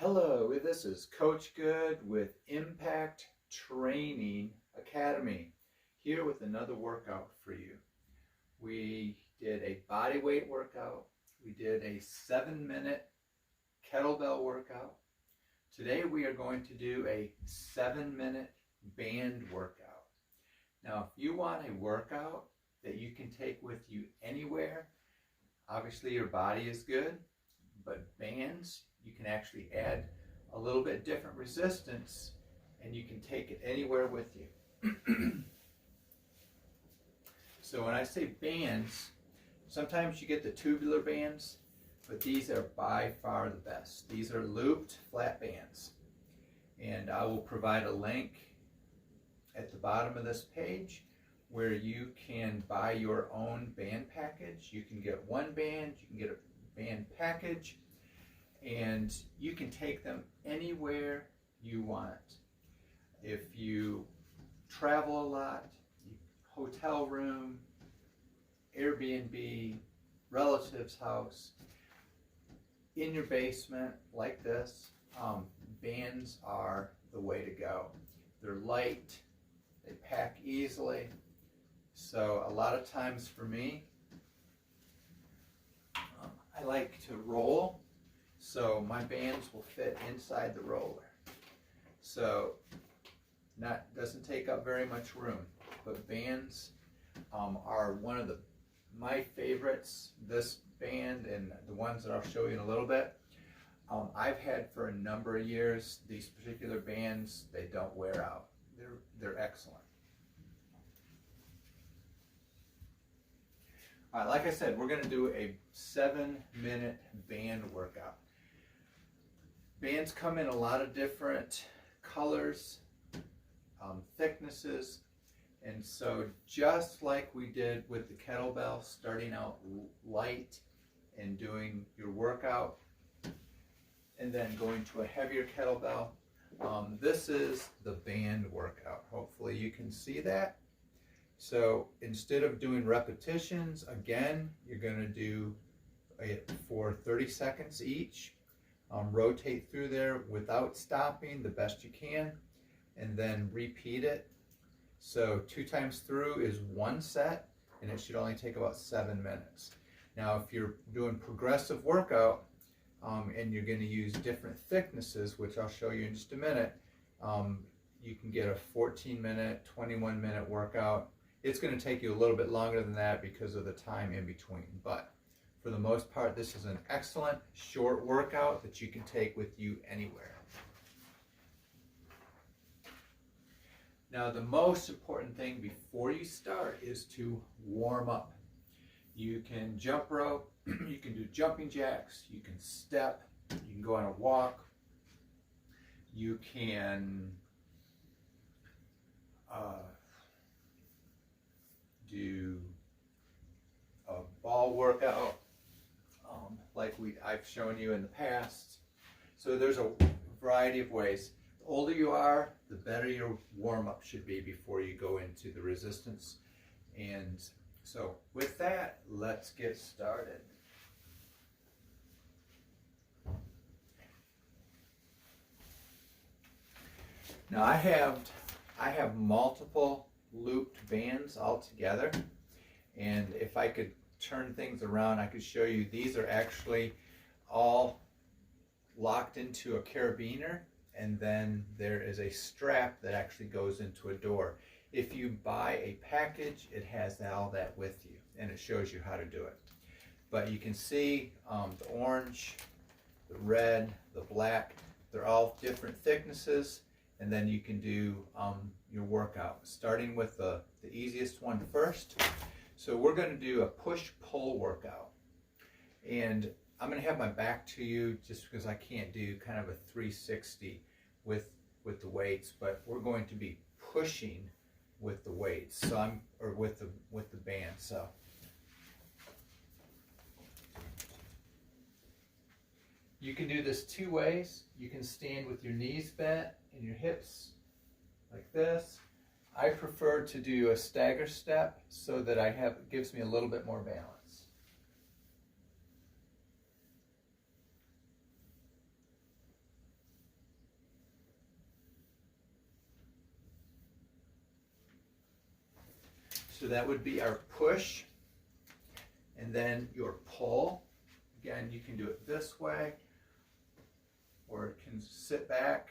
Hello, this is Coach Good with Impact Training Academy, here with another workout for you. We did a body weight workout. We did a 7-minute kettlebell workout. Today we are going to do a 7-minute band workout. Now, if you want a workout that you can take with you anywhere, obviously your body is good, but bands, you can actually add a little bit different resistance and you can take it anywhere with you. So when I say bands, sometimes you get the tubular bands, but these are by far the best. These are looped flat bands. And I will provide a link at the bottom of this page where you can buy your own band package. You can get one band, you can get a band package, and you can take them anywhere you want. If you travel a lot, hotel room, Airbnb, relative's house, in your basement like this, bands are the way to go. They're light, they pack easily. So a lot of times for me, I like to roll. So my bands will fit inside the roller. So doesn't take up very much room, but bands are one of my favorites. This band and the ones that I'll show you in a little bit, I've had for a number of years. These particular bands, they don't wear out. They're excellent. All right, like I said, we're going to do a 7-minute band workout. Bands come in a lot of different colors, thicknesses, and so just like we did with the kettlebell, starting out light and doing your workout, and then going to a heavier kettlebell, this is the band workout. Hopefully you can see that. So instead of doing repetitions, again, you're going to do it for 30 seconds each. Rotate through there without stopping the best you can, and then repeat it. So 2 times through is 1 set, and it should only take about 7 minutes. Now if you're doing progressive workout and you're going to use different thicknesses, which I'll show you in just a minute, you can get a 14-minute, 21-minute workout. It's going to take you a little bit longer than that because of the time in between, but for the most part, this is an excellent short workout that you can take with you anywhere. Now, the most important thing before you start is to warm up. You can jump rope, you can do jumping jacks, you can step, you can go on a walk, you can do a ball workout like I've shown you in the past. So there's a variety of ways. The older you are, the better your warm-up should be before you go into the resistance. And so with that, let's get started. Now I have multiple looped bands all together, and if I could turn things around, I could show you. These are actually all locked into a carabiner, and then there is a strap that actually goes into a door. If you buy a package, it has all that with you, and it shows you how to do it. But you can see the orange, the red, the black, they're all different thicknesses, and then you can do your workout, starting with the easiest one first. So we're going to do a push-pull workout, and I'm going to have my back to you just because I can't do kind of a 360 with the weights, but we're going to be pushing with the weights, with the band. So you can do this 2 ways. You can stand with your knees bent and your hips like this. I prefer to do a stagger step so that it gives me a little bit more balance. So that would be our push, and then your pull. Again, you can do it this way, or it can sit back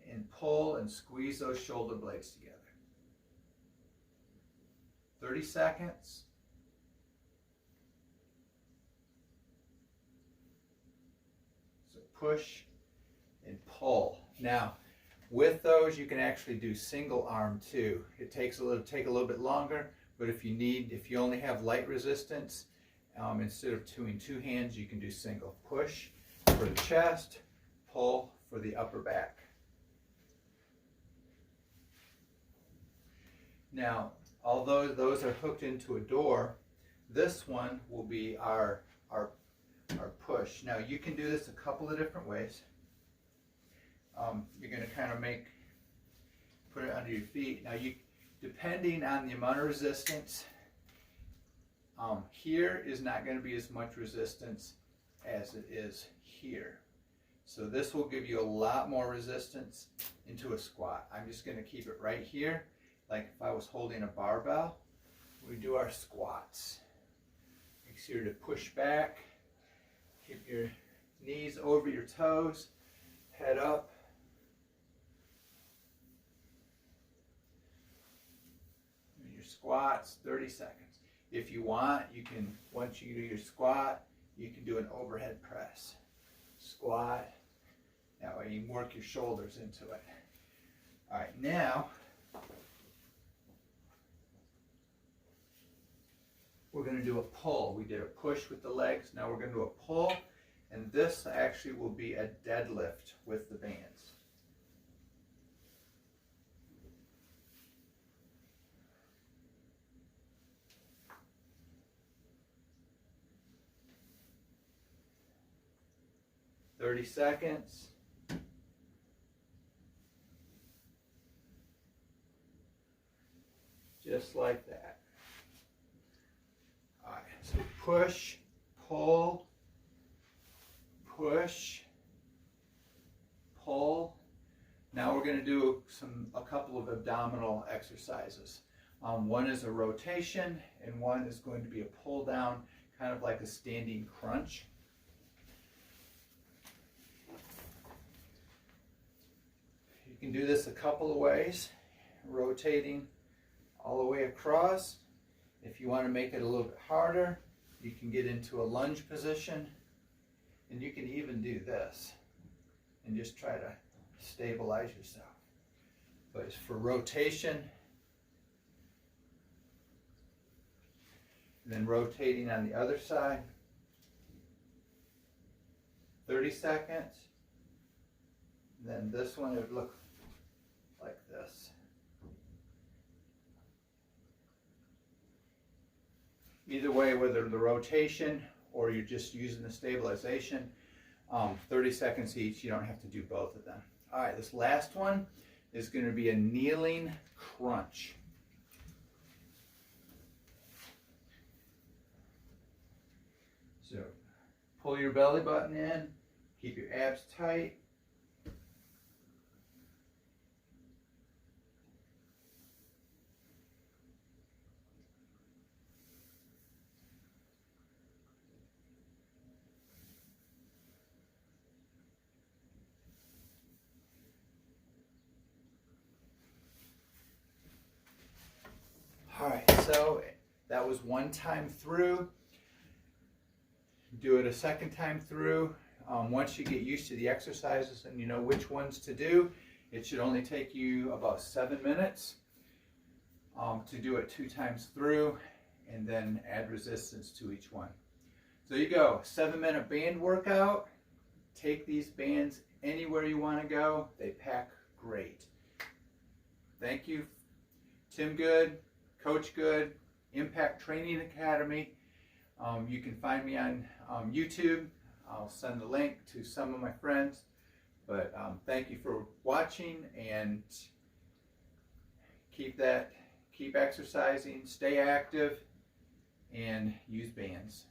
and pull and squeeze those shoulder blades together. 30 seconds. So push and pull. Now, with those, you can actually do single arm too. It takes a little bit longer, but if you only have light resistance, instead of doing two hands, you can do single. Push for the chest, pull for the upper back. Now, although those are hooked into a door, this one will be our push. Now, you can do this a couple of different ways. You're going to kind of put it under your feet. Now, depending on the amount of resistance, here is not going to be as much resistance as it is here. So this will give you a lot more resistance into a squat. I'm just going to keep it right here, like if I was holding a barbell. We do our squats. Make sure to push back, keep your knees over your toes, head up. Your squats, 30 seconds. If you want, you can, once you do your squat, you can do an overhead press. Squat. That way you can work your shoulders into it. All right, now we're going to do a pull. We did a push with the legs. Now we're going to do a pull, and this actually will be a deadlift with the bands. Thirty seconds. Just like that. All right, so push, pull, push, pull. Now we're going to do a couple of abdominal exercises. One is a rotation, and one is going to be a pull down, kind of like a standing crunch. You can do this a couple of ways, rotating all the way across. If you want to make it a little bit harder, you can get into a lunge position, and you can even do this and just try to stabilize yourself. But it's for rotation, and then rotating on the other side. 30 seconds. And then this one, it would look like this. Either way, whether the rotation or you're just using the stabilization, 30 seconds each. You don't have to do both of them. All right, this last one is going to be a kneeling crunch. So pull your belly button in, keep your abs tight. All right, so that was one time through. Do it a second time through. Once you get used to the exercises and you know which ones to do, it should only take you about 7 minutes to do it 2 times through, and then add resistance to each one. So there you go, 7-minute band workout. Take these bands anywhere you want to go. They pack great. Thank you, Tim Good, Coach Good, Impact Training Academy. You can find me on YouTube. I'll send the link to some of my friends. But thank you for watching, and keep exercising, stay active, and use bands.